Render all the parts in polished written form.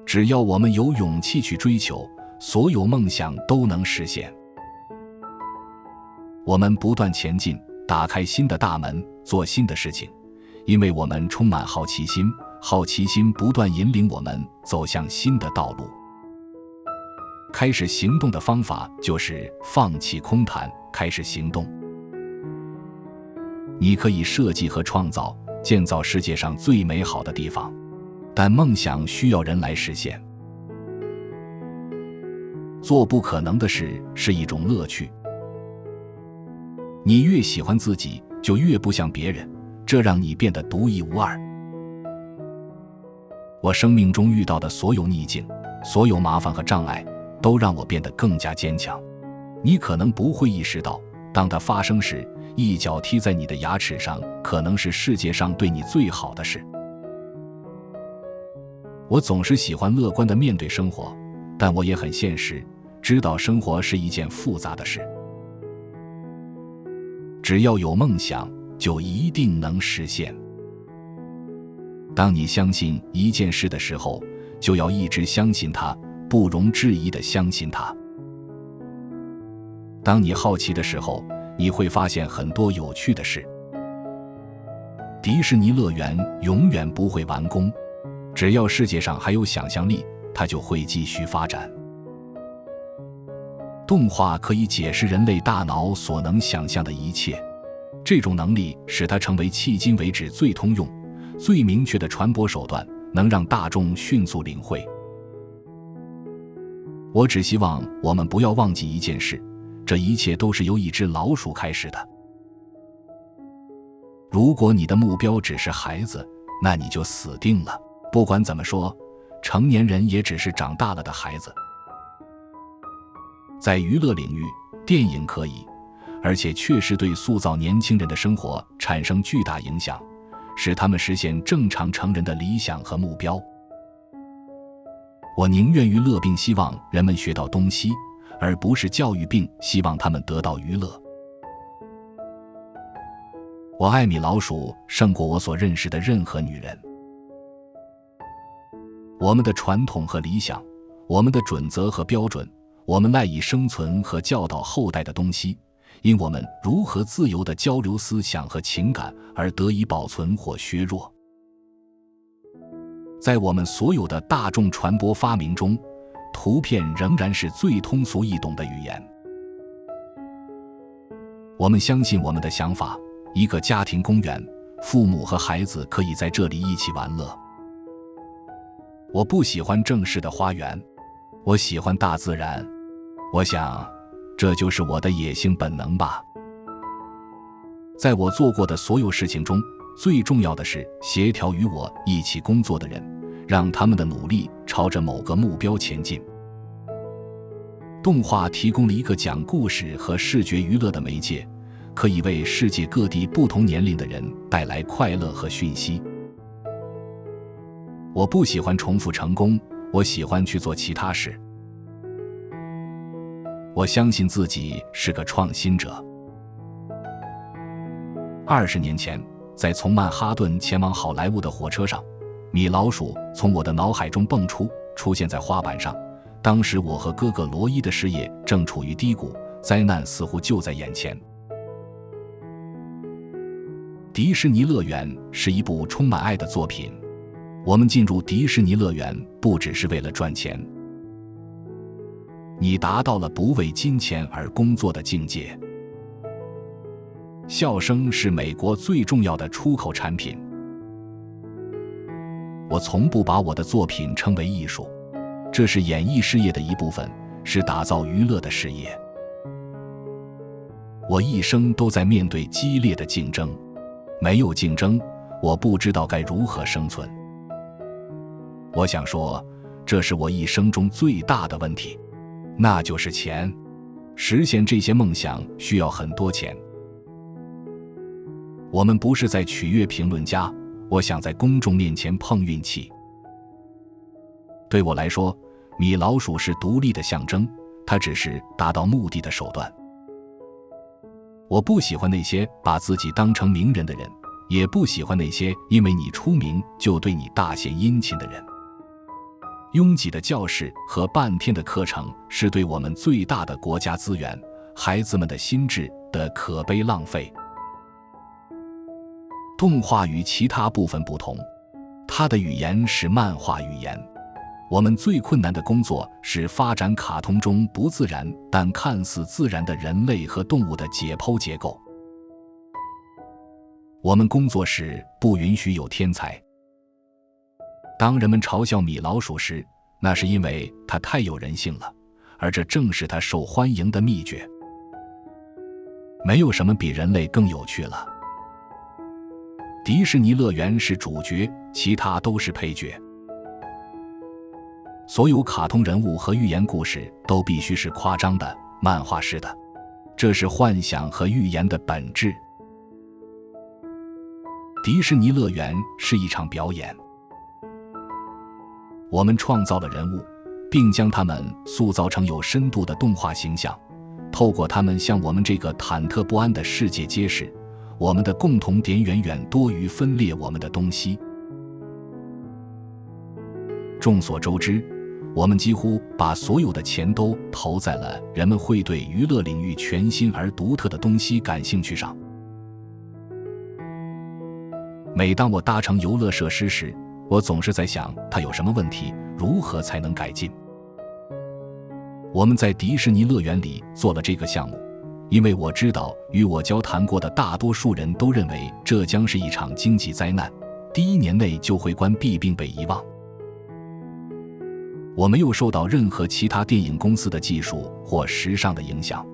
只要我们有勇气去追求，所有梦想都能实现。我们不断前进，打开新的大门，做新的事情，因为我们充满好奇心，好奇心不断引领我们走向新的道路。开始行动的方法就是放弃空谈，开始行动。你可以设计和创造，建造世界上最美好的地方，但梦想需要人来实现。做不可能的事是一种乐趣。你越喜欢自己，就越不像别人，这让你变得独一无二。我生命中遇到的所有逆境，所有麻烦和障碍，都让我变得更加坚强。你可能不会意识到，当它发生时，一脚踢在你的牙齿上，可能是世界上对你最好的事。我总是喜欢乐观地面对生活，但我也很现实，知道生活是一件复杂的事。只要有梦想，就一定能实现。当你相信一件事的时候，就要一直相信它，不容置疑地相信它。当你好奇的时候，你会发现很多有趣的事。迪士尼乐园永远不会完工，只要世界上还有想象力，它就会继续发展。动画可以解释人类大脑所能想象的一切，这种能力使它成为迄今为止最通用、最明确的传播手段，能让大众迅速领会。我只希望我们不要忘记一件事，这一切都是由一只老鼠开始的。如果你的目标只是孩子，那你就死定了。不管怎么说，成年人也只是长大了的孩子。在娱乐领域，电影可以，而且确实对塑造年轻人的生活产生巨大影响，使他们实现正常成人的理想和目标。我宁愿娱乐并希望人们学到东西，而不是教育并希望他们得到娱乐。我爱米老鼠胜过我所认识的任何女人。我们的传统和理想，我们的准则和标准，我们赖以生存和教导后代的东西，因我们如何自由地交流思想和情感而得以保存或削弱。在我们所有的大众传播发明中，图片仍然是最通俗易懂的语言。我们相信我们的想法，一个家庭公园，父母和孩子可以在这里一起玩乐。我不喜欢正式的花园，我喜欢大自然。我想，这就是我的野性本能吧。在我做过的所有事情中，最重要的是协调与我一起工作的人，让他们的努力朝着某个目标前进。动画提供了一个讲故事和视觉娱乐的媒介，可以为世界各地不同年龄的人带来快乐和讯息。我不喜欢重复成功，我喜欢去做其他事。我相信自己是个创新者。20年前，在从曼哈顿前往好莱坞的火车上，米老鼠从我的脑海中蹦出，出现在花板上。当时我和哥哥罗伊的事业正处于低谷，灾难似乎就在眼前。迪士尼乐园是一部充满爱的作品。我们进入迪士尼乐园不只是为了赚钱。你达到了不为金钱而工作的境界。笑声是美国最重要的出口产品。我从不把我的作品称为艺术，这是演艺事业的一部分，是打造娱乐的事业。我一生都在面对激烈的竞争，没有竞争，我不知道该如何生存。我想说，这是我一生中最大的问题，那就是钱。实现这些梦想需要很多钱。我们不是在取悦评论家，我想在公众面前碰运气。对我来说，米老鼠是独立的象征，它只是达到目的的手段。我不喜欢那些把自己当成名人的人，也不喜欢那些因为你出名就对你大献殷勤的人。拥挤的教室和半天的课程是对我们最大的国家资源，孩子们的心智的可悲浪费。动画与其他部分不同，它的语言是漫画语言。我们最困难的工作是发展卡通中不自然但看似自然的人类和动物的解剖结构。我们工作时不允许有天才。当人们嘲笑米老鼠时，那是因为它太有人性了，而这正是它受欢迎的秘诀。没有什么比人类更有趣了。迪士尼乐园是主角，其他都是配角。所有卡通人物和寓言故事都必须是夸张的、漫画式的，这是幻想和寓言的本质。迪士尼乐园是一场表演。我们创造了人物，并将他们塑造成有深度的动画形象，透过他们向我们这个忐忑不安的世界揭示，我们的共同点远远多于分裂我们的东西。众所周知，我们几乎把所有的钱都投在了人们会对娱乐领域全新而独特的东西感兴趣上。每当我搭乘游乐设施时，我总是在想它有什么问题，如何才能改进。我们在迪士尼乐园里做了这个项目，因为我知道与我交谈过的大多数人都认为这将是一场经济灾难，第1年内就会关闭并被遗忘。我没有受到任何其他电影公司的技术或时尚的影响。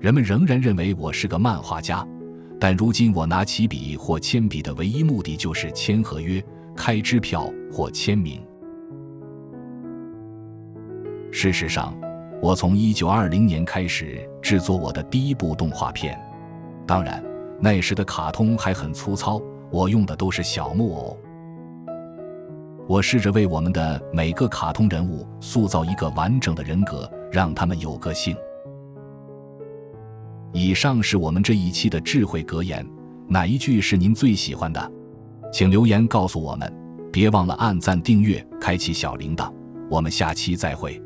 人们仍然认为我是个漫画家，但如今我拿起笔或铅笔的唯一目的就是签合约、开支票或签名。事实上，我从1920年开始制作我的第一部动画片。当然，那时的卡通还很粗糙，我用的都是小木偶。我试着为我们的每个卡通人物塑造一个完整的人格，让他们有个性。以上是我们这一期的智慧格言，哪一句是您最喜欢的？请留言告诉我们，别忘了按赞、订阅、开启小铃铛。我们下期再会。